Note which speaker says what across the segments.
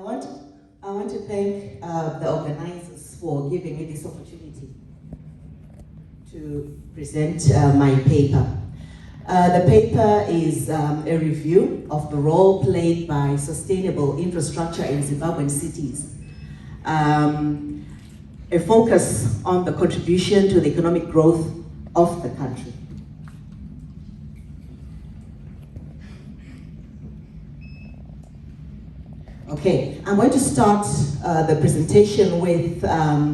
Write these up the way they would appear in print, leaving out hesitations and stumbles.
Speaker 1: want, I want to thank the organizers for giving me this opportunity to present my paper. The paper is a review of the role played by sustainable infrastructure in Zimbabwean cities. A focus on the contribution to the economic growth of the country. Okay, I'm going to start the presentation with a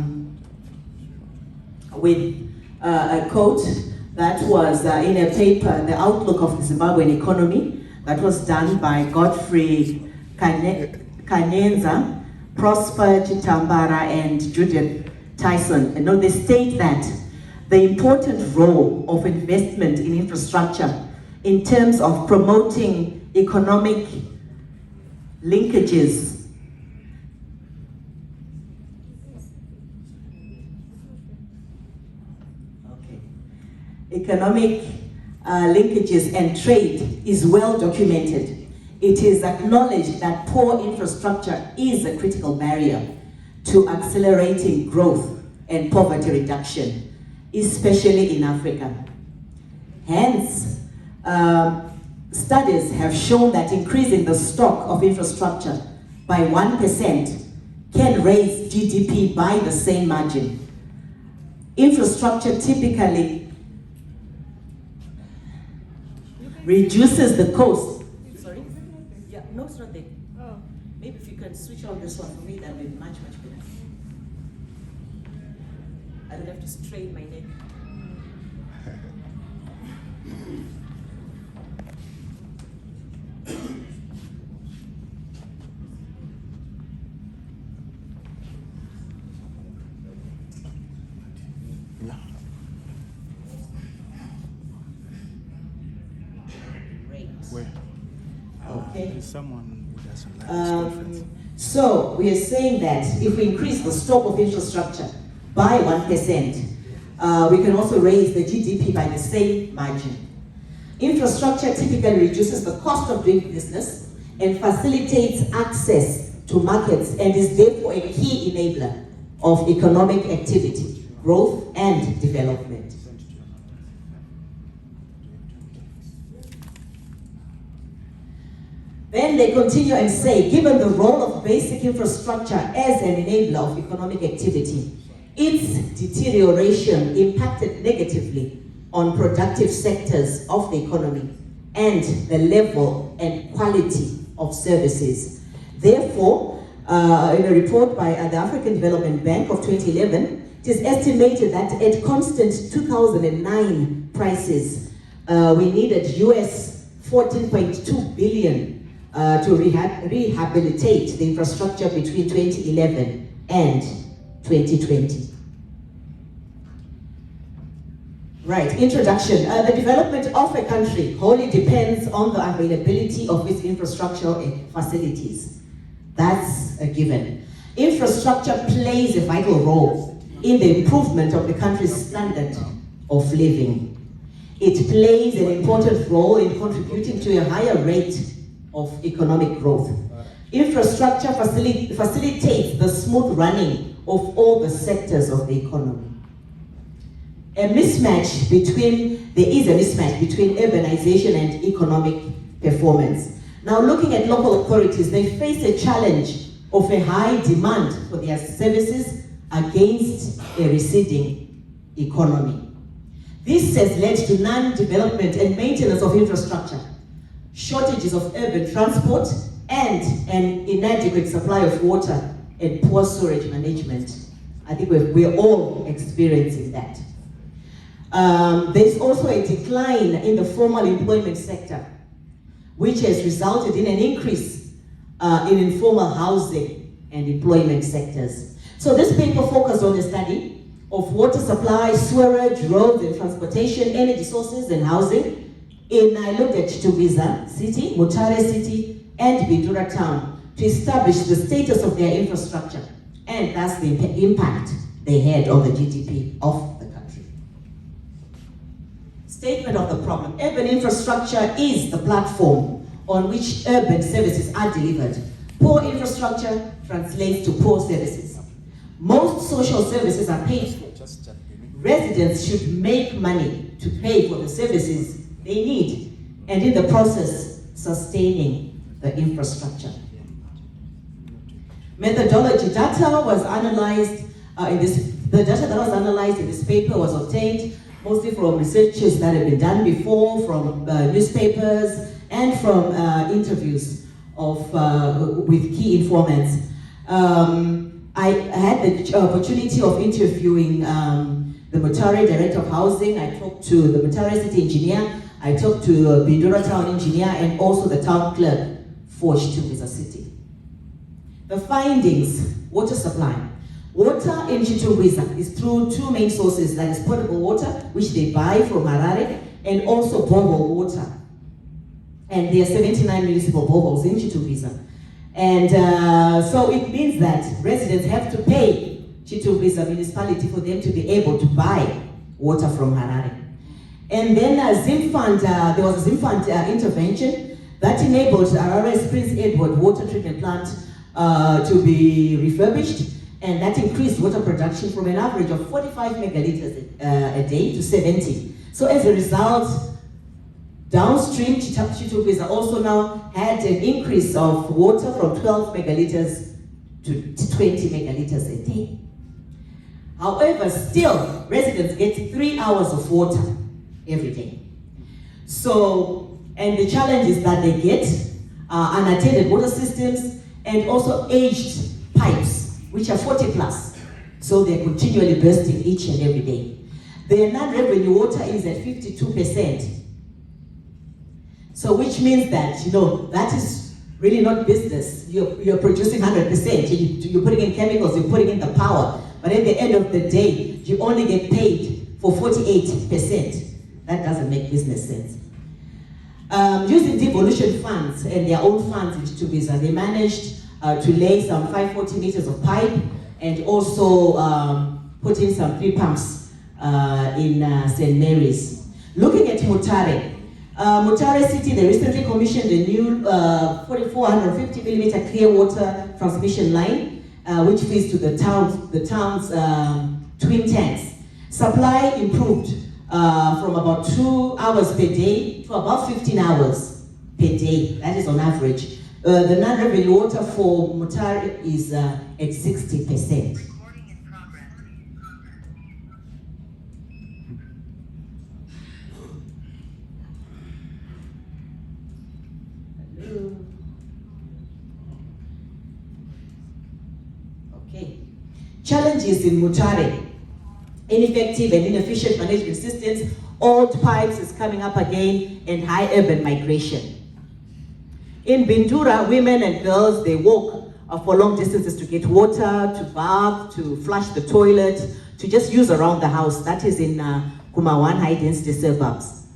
Speaker 1: quote that was in a paper, The Outlook of the Zimbabwean Economy, that was done by Godfrey Kanyenza, Prosper Chitambara, and Judith Tyson. And they state that the important role of investment in infrastructure in terms of promoting economic linkages linkages and trade is well documented. It is acknowledged that poor infrastructure is a critical barrier to accelerating growth and poverty reduction, especially in Africa. Hence, studies have shown that increasing the stock of infrastructure by 1% can raise GDP by the same margin. Infrastructure typically reduces the cost. Sorry? Yeah, no, it's not there. Oh. Maybe if you can switch on this one for me, that would be much, much better. I don't have to strain my neck.
Speaker 2: Where?
Speaker 1: Okay.
Speaker 2: There's someone who doesn't like this conference.
Speaker 1: So we are saying that if we increase the stock of infrastructure by 1%, we can also raise the GDP by the same margin. Infrastructure typically reduces the cost of doing business and facilitates access to markets, and is therefore a key enabler of economic activity, growth, and development. Then they continue and say, given the role of basic infrastructure as an enabler of economic activity, its deterioration impacted negatively on productive sectors of the economy and the level and quality of services. Therefore, in a report by the African Development Bank of 2011, it is estimated that at constant 2009 prices, we needed US 14.2 billion to rehabilitate the infrastructure between 2011 and 2020. Right, introduction. The development of a country wholly depends on the availability of its infrastructure facilities. That's a given. Infrastructure plays a vital role in the improvement of the country's standard of living. It plays an important role in contributing to a higher rate of economic growth. Infrastructure facilitates the smooth running of all the sectors of the economy. There is a mismatch between urbanization and economic performance. Now, looking at local authorities, they face a challenge of a high demand for their services against a receding economy. This has led to non-development and maintenance of infrastructure, shortages of urban transport, and an inadequate supply of water and poor sewage management. I think we're all experiencing that. There's also a decline in the formal employment sector, which has resulted in an increase in informal housing and employment sectors. So this paper focused on the study of water supply, sewerage, roads and transportation, energy sources and housing. I looked at Tubiza City, Mutare City, and Bindura Town to establish the status of their infrastructure and thus the impact they had on the GDP of the country. Statement of the problem. Urban infrastructure is the platform on which urban services are delivered, Poor infrastructure translates to poor services. Most social services are paid for. Residents should make money to pay for the services they need, and in the process, sustaining the infrastructure. Methodology data was analyzed the data that was analyzed in this paper was obtained mostly from researches that have been done before, from newspapers, and from interviews with key informants. I had the opportunity of interviewing the Mutare Director of Housing. I talked to the Mutare City Engineer. I talked to Bindura Town Engineer, and also the Town Clerk for Chitungwiza City. The findings: water supply. Water in Chitungwiza is through two main sources, that is potable water, which they buy from Harare, and also borehole water. And there are 79 municipal boreholes in Chitungwiza. And so it means that residents have to pay Chitungwiza municipality for them to be able to buy water from Harare. And then Zimfund, there was a Zimfund intervention that enabled Harare's Prince Edward water treatment plant to be refurbished, and that increased water production from an average of 45 megaliters a day to 70. So as a result, downstream Chitungwiza also now had an increase of water from 12 megaliters to 20 megaliters a day. However, still, residents get 3 hours of water every day. So, and the challenges that they get are unattended water systems and also aged pipes, which are 40 plus. So they're continually bursting each and every day. Their non-revenue water is at 52%. So which means that, that is really not business. You're producing 100%. You're putting in chemicals, you're putting in the power. But at the end of the day, you only get paid for 48%. That doesn't make business sense. Using devolution funds and their own funds in Chitungwiza, they managed to lay some 540 meters of pipe and also put in some 3 pumps in St. Mary's. Looking at Mutare, Mutare City, they recently commissioned a new 4,450 millimeter clear water transmission line, which feeds to the town's twin tanks. Supply improved from about 2 hours per day to about 15 hours per day. That is on average. The non-revenue water for Mutare is at 60%. Okay. Challenges in Mutare. Ineffective and inefficient management systems, old pipes is coming up again, and high urban migration. In Bindura, women and girls, they walk for long distances to get water, to bath, to flush the toilet, to just use around the house. That is in Kumawan high-density suburbs.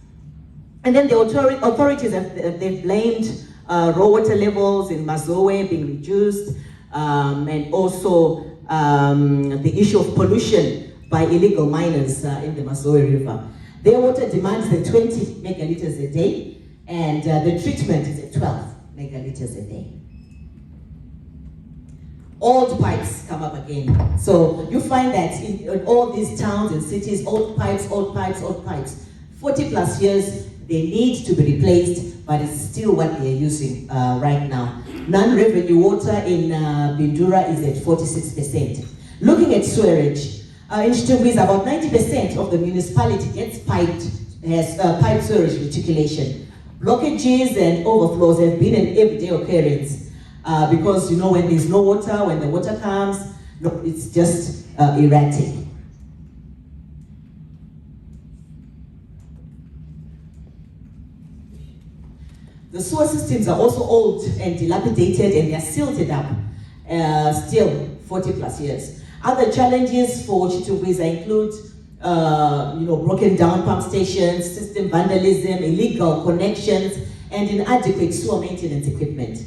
Speaker 1: And then the authorities they've blamed raw water levels in Mazoe being reduced, and also the issue of pollution by illegal miners in the Mazoe River. Their water demand is at 20 megaliters a day, and the treatment is at 12 megaliters a day. Old pipes come up again. So you find that in all these towns and cities, old pipes, old pipes, old pipes. 40 plus years, they need to be replaced, but it's still what they're using right now. Non-revenue water in Bindura is at 46%. Looking at sewerage, in Chitungwiza, about 90% of the municipality has pipe sewerage reticulation. Blockages and overflows have been an everyday occurrence because when there's no water, when the water comes, it's just erratic. The sewer systems are also old and dilapidated, and they're silted up, still 40 plus years. Other challenges for Chitungwiza include broken down pump stations, system vandalism, illegal connections, and inadequate sewer maintenance equipment.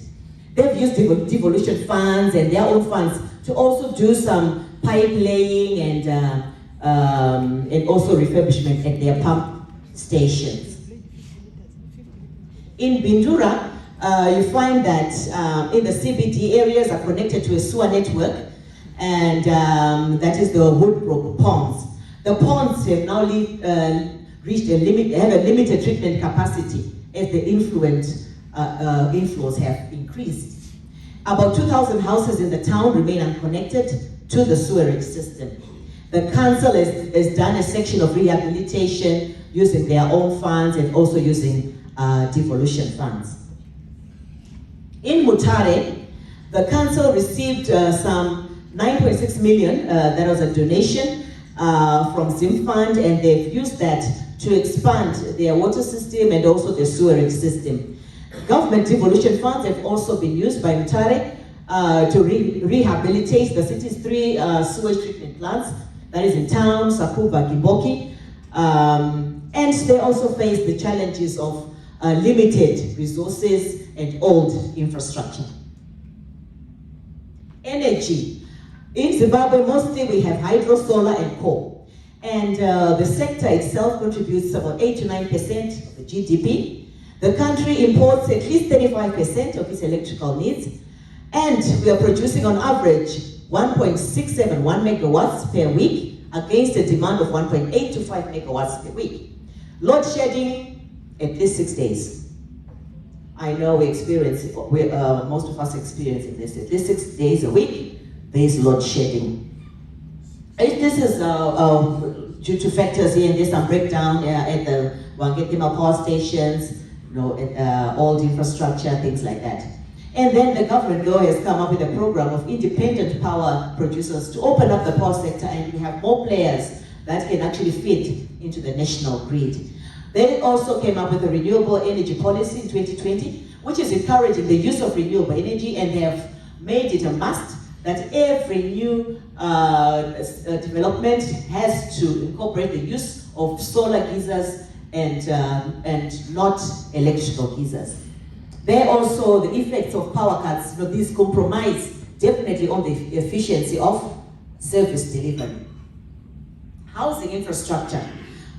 Speaker 1: They've used devolution funds and their own funds to also do some pipe laying and also refurbishment at their pump stations. In Bindura, you find that in the CBD areas are connected to a sewer network, and that is the Woodbrook ponds. The ponds have now reached a limit, have a limited treatment capacity as the inflows have increased. About 2,000 houses in the town remain unconnected to the sewerage system. The council has done a section of rehabilitation using their own funds and also using devolution funds. In Mutare, the council received some 9.6 million, that was a donation from Zim Fund, and they've used that to expand their water system and also their sewerage system. Government devolution funds have also been used by Mutare to rehabilitate the city's 3 sewage treatment plants, that is in town, Sakuba, Gimboki, and they also face the challenges of limited resources and old infrastructure. Energy. In Zimbabwe, mostly we have hydro, solar, and coal. And the sector itself contributes about 8 to 9% of the GDP. The country imports at least 35% of its electrical needs. And we are producing on average 1.671 megawatts per week against a demand of 1.825 megawatts per week. Load shedding, at least 6 days. I know we experience, most of us experience this. At least 6 days a week, there is load shedding. This is due to factors here, and there's some breakdown at the Wangetima power stations, old infrastructure, things like that. And then the government, though, has come up with a program of independent power producers to open up the power sector, and we have more players that can actually fit into the national grid. They also came up with a renewable energy policy in 2020, which is encouraging the use of renewable energy, and they have made it a must that every new development has to incorporate the use of solar geysers and not electrical geysers. There also, the effects of power cuts, these compromise definitely on the efficiency of service delivery. Housing infrastructure.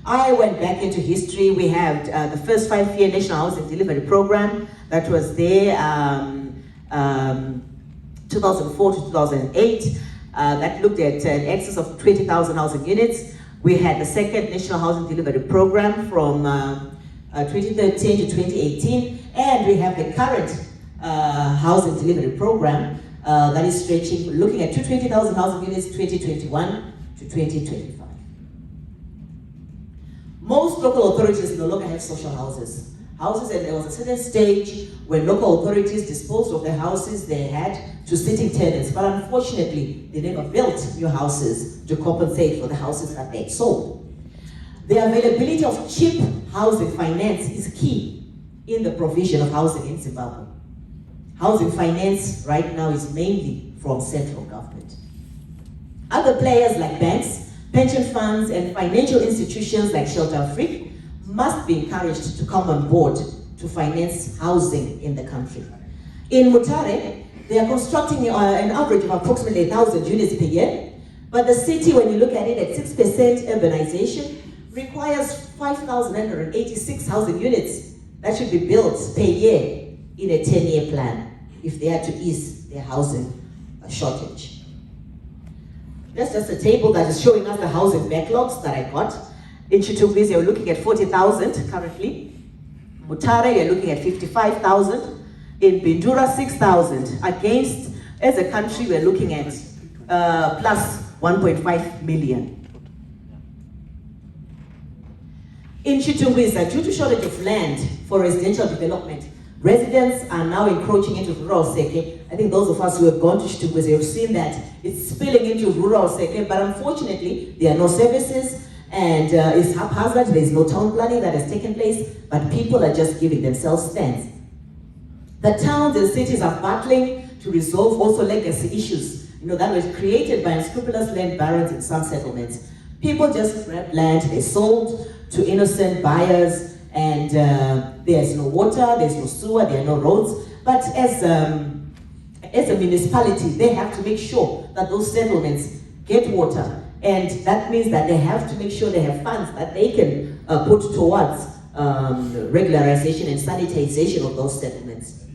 Speaker 1: I went back into history. We had the first 5-year National Housing Delivery Program that was there 2004 to 2008. That looked at an excess of 20,000 housing units. We had the second National Housing Delivery Program from 2013 to 2018. And we have the current housing delivery program that is stretching, looking at 220,000 housing units 2021 to 2025. Most local authorities no longer have social houses. And there was a certain stage when local authorities disposed of the houses they had to sitting tenants, but unfortunately, they never built new houses to compensate for the houses that they sold. The availability of cheap housing finance is key in the provision of housing in Zimbabwe. Housing finance right now is mainly from central government. Other players like banks, pension funds, and financial institutions like Shelter Afrique must be encouraged to come on board to finance housing in the country. In Mutare, they are constructing an average of approximately 1,000 units per year, but the city, when you look at it at 6% urbanization, requires 5,986 housing units that should be built per year in a 10-year plan if they are to ease their housing shortage. That's just a table that is showing us the housing backlogs that I got. In Chitungwizi, you're looking at 40,000 currently. Mutare, you're looking at 55,000. In Bindura, 6,000. Against, as a country, we're looking at plus 1.5 million. In Chitungwizi, due to shortage of land for residential development, residents are now encroaching into rural Seke. I think those of us who have gone to Chitungwizi have seen that it's spilling into rural Seke, but unfortunately, there are no services, and it's haphazard. There's no town planning that has taken place, but people are just giving themselves stands. The towns and cities are battling to resolve also legacy issues, that was created by unscrupulous land barons in some settlements. People just grabbed land, they sold to innocent buyers, and there's no water, there's no sewer, there are no roads. But as a municipality, they have to make sure that those settlements get water. And that means that they have to make sure they have funds that they can put towards regularization and sanitization of those settlements.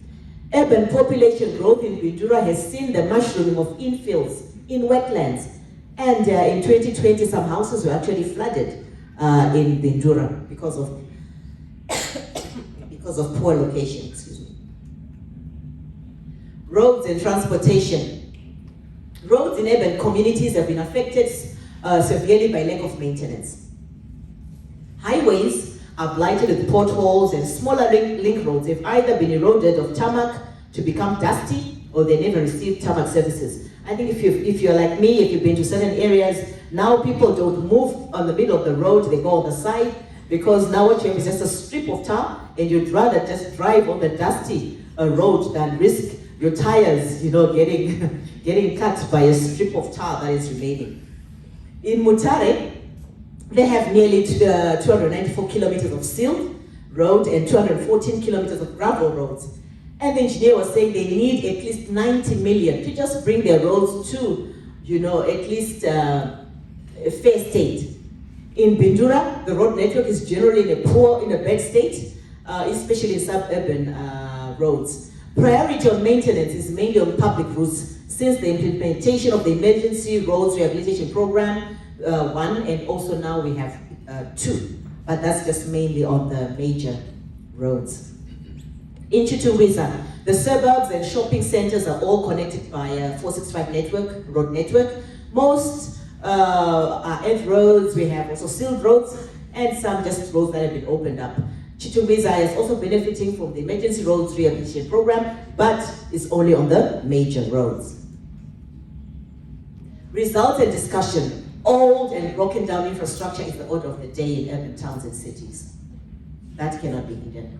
Speaker 1: Urban population growth in Bindura has seen the mushrooming of infills in wetlands. And in 2020, some houses were actually flooded in Bindura because of poor location, excuse me. Roads and transportation. Roads in urban communities have been affected severely by lack of maintenance. Highways are blighted with potholes, and smaller link roads have either been eroded of tarmac to become dusty, or they never received tarmac services. I think if you're like me, if you've been to certain areas, now people don't move on the middle of the road, they go on the side, because now what you have is just a strip of tar, and you'd rather just drive on the dusty road than risk your tires, getting cut by a strip of tar that is remaining. In Mutare, they have nearly 294 kilometers of sealed road and 214 kilometers of gravel roads. And the engineer was saying they need at least 90 million to just bring their roads to, at least a fair state. In Bindura, the road network is generally in a bad state, especially in suburban roads. Priority on maintenance is mainly on public routes, since the implementation of the Emergency Roads Rehabilitation Program 1, and also now we have 2, but that's just mainly on the major roads. In Chitungwiza, the suburbs and shopping centers are all connected by a 465 road network. Most are earth roads, we have also sealed roads, and some just roads that have been opened up. Chitungwiza is also benefiting from the Emergency Roads Rehabilitation Program, but is only on the major roads. Results and discussion. Old and broken down infrastructure is the order of the day in urban towns and cities. That cannot be hidden.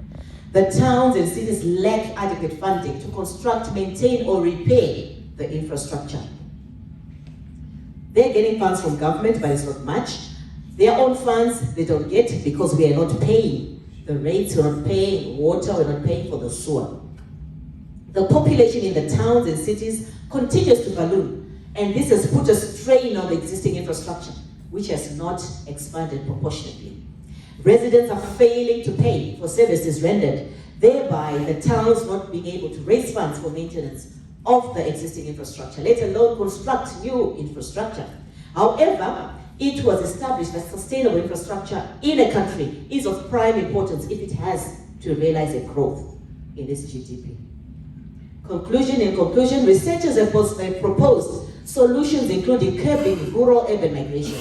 Speaker 1: The towns and cities lack adequate funding to construct, maintain, or repair the infrastructure. They're getting funds from government, but it's not much. Their own funds, they don't get because we are not paying the rates, we're not paying water, we're not paying for the sewer. The population in the towns and cities continues to balloon, and this has put a strain on the existing infrastructure, which has not expanded proportionately. Residents are failing to pay for services rendered, thereby the towns not being able to raise funds for maintenance of the existing infrastructure, let alone construct new infrastructure. However, it was established that sustainable infrastructure in a country is of prime importance if it has to realize a growth in its GDP. In conclusion, researchers have proposed solutions including curbing rural-urban migration,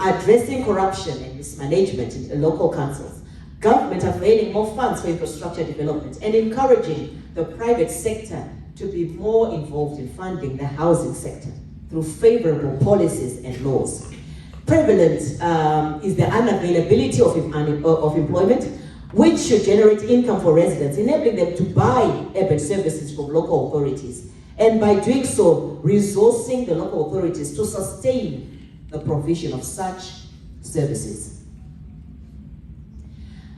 Speaker 1: addressing corruption and mismanagement in local councils, government availing more funds for infrastructure development, and encouraging the private sector to be more involved in funding the housing sector through favorable policies and laws. Prevalent is the unavailability of employment, which should generate income for residents, enabling them to buy urban services from local authorities, and by doing so, resourcing the local authorities to sustain the provision of such services.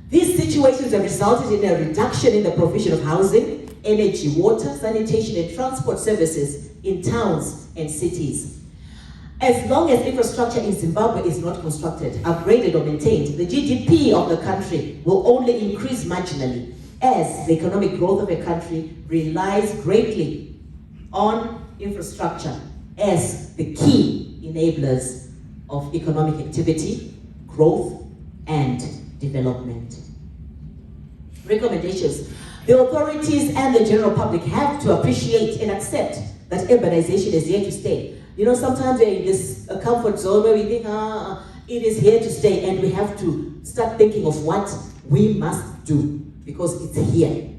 Speaker 1: These situations have resulted in a reduction in the provision of housing, energy, water, sanitation, and transport services in towns and cities. As long as infrastructure in Zimbabwe is not constructed, upgraded, or maintained, the GDP of the country will only increase marginally, as the economic growth of a country relies greatly on infrastructure as the key enablers of economic activity, growth, and development. Recommendations. The authorities and the general public have to appreciate and accept that urbanization is here to stay. Sometimes we're in this comfort zone where we think, it is here to stay, and we have to start thinking of what we must do because it's here.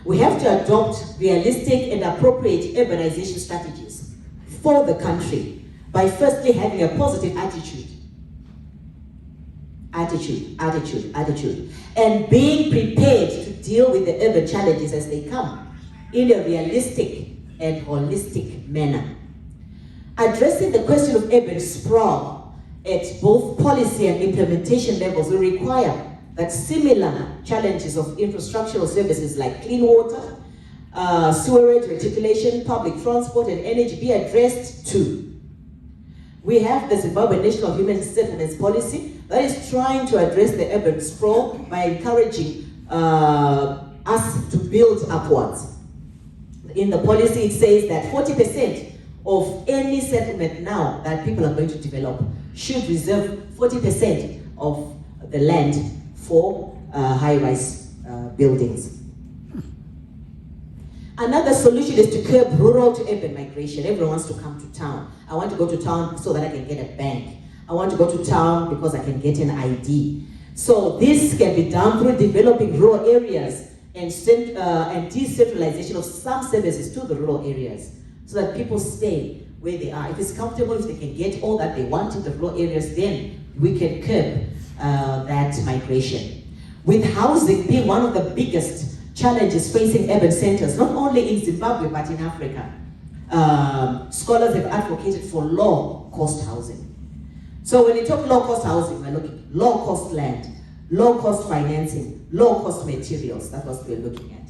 Speaker 1: We have to adopt realistic and appropriate urbanization strategies for the country by firstly having a positive attitude, and being prepared to deal with the urban challenges as they come in a realistic and holistic manner. Addressing the question of urban sprawl at both policy and implementation levels will require that similar challenges of infrastructural services like clean water, sewerage, reticulation, public transport, and energy be addressed too. We have the Zimbabwe National Human Settlements Policy that is trying to address the urban sprawl by encouraging us to build upwards. in the policy it says that 40% of any settlement now that people are going to develop should reserve 40% of the land for high-rise buildings. Another solution is to curb rural to urban migration. Everyone wants to come to town. I want to go to town so that I can get a bank. I want to go to town because I can get an ID. So this can be done through developing rural areas and decentralization of some services to the rural areas so that people stay where they are. If it's comfortable, if they can get all that they want in the rural areas, then we can curb that migration. With housing being one of the biggest challenges facing urban centers, not only in Zimbabwe but in Africa, scholars have advocated for low-cost housing. So when you talk low-cost housing, we're looking low-cost land, low-cost financing, low-cost materials. That's what we're looking at.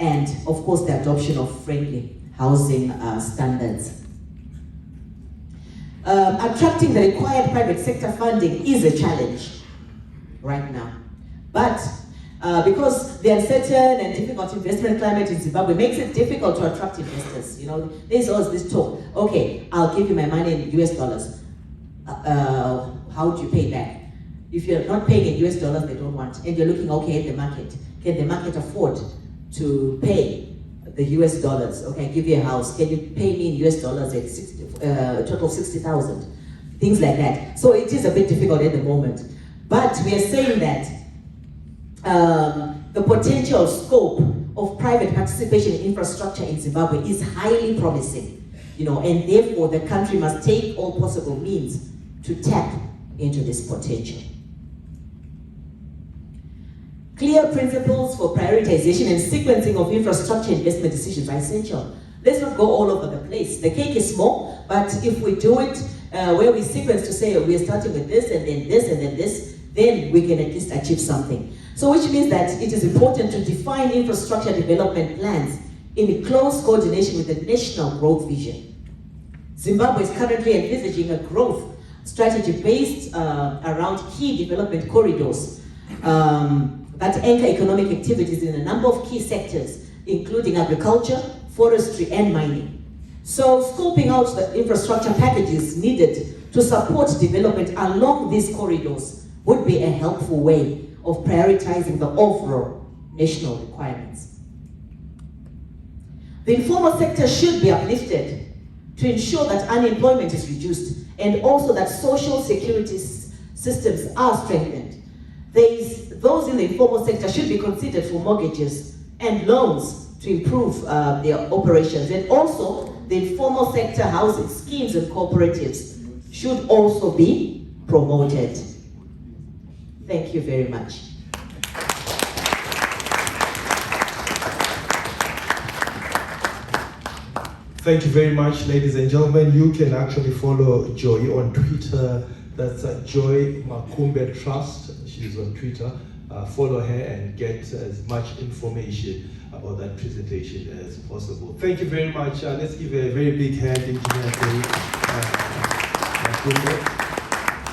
Speaker 1: And of course, the adoption of friendly housing standards. Attracting the required private sector funding is a challenge right now. But because the uncertain and difficult investment climate in Zimbabwe makes it difficult to attract investors. You know, there's always this talk, okay, I'll give you my money in US dollars. How do you pay back? If you're not paying in US dollars, they don't want. And you're looking, okay, at the market. Can the market afford to pay the US dollars? Okay, I give you a house. Can you pay me in US dollars at total of 60,000? Things like that. So it is a bit difficult at the moment. But we are saying that the potential scope of private participation in infrastructure in Zimbabwe is highly promising, you know, and therefore the country must take all possible means to tap into this potential. Clear principles for prioritization and sequencing of infrastructure investment decisions are essential. Let's not go all over the place. The cake is small, but if we do it where we sequence to say we are starting with this and then this and then this, then we can at least achieve something. So which means that it is important to define infrastructure development plans in close coordination with the national growth vision. Zimbabwe is currently envisaging a growth strategy based around key development corridors that anchor economic activities in a number of key sectors, including agriculture, forestry, and mining. So scoping out the infrastructure packages needed to support development along these corridors would be a helpful way of prioritizing the overall national requirements. The informal sector should be uplifted to ensure that unemployment is reduced and also that social security systems are strengthened. Those in the informal sector should be considered for mortgages and loans to improve their operations, and also the informal sector housing schemes and cooperatives should also be promoted. Thank you very much.
Speaker 3: Thank you very much, ladies and gentlemen. You can actually follow Joy on Twitter. That's Joy Makumbe Trust. She's on Twitter. Follow her and get as much information about that presentation as possible. Thank you very much. Let's give a very big hand, Engineer Makumbe.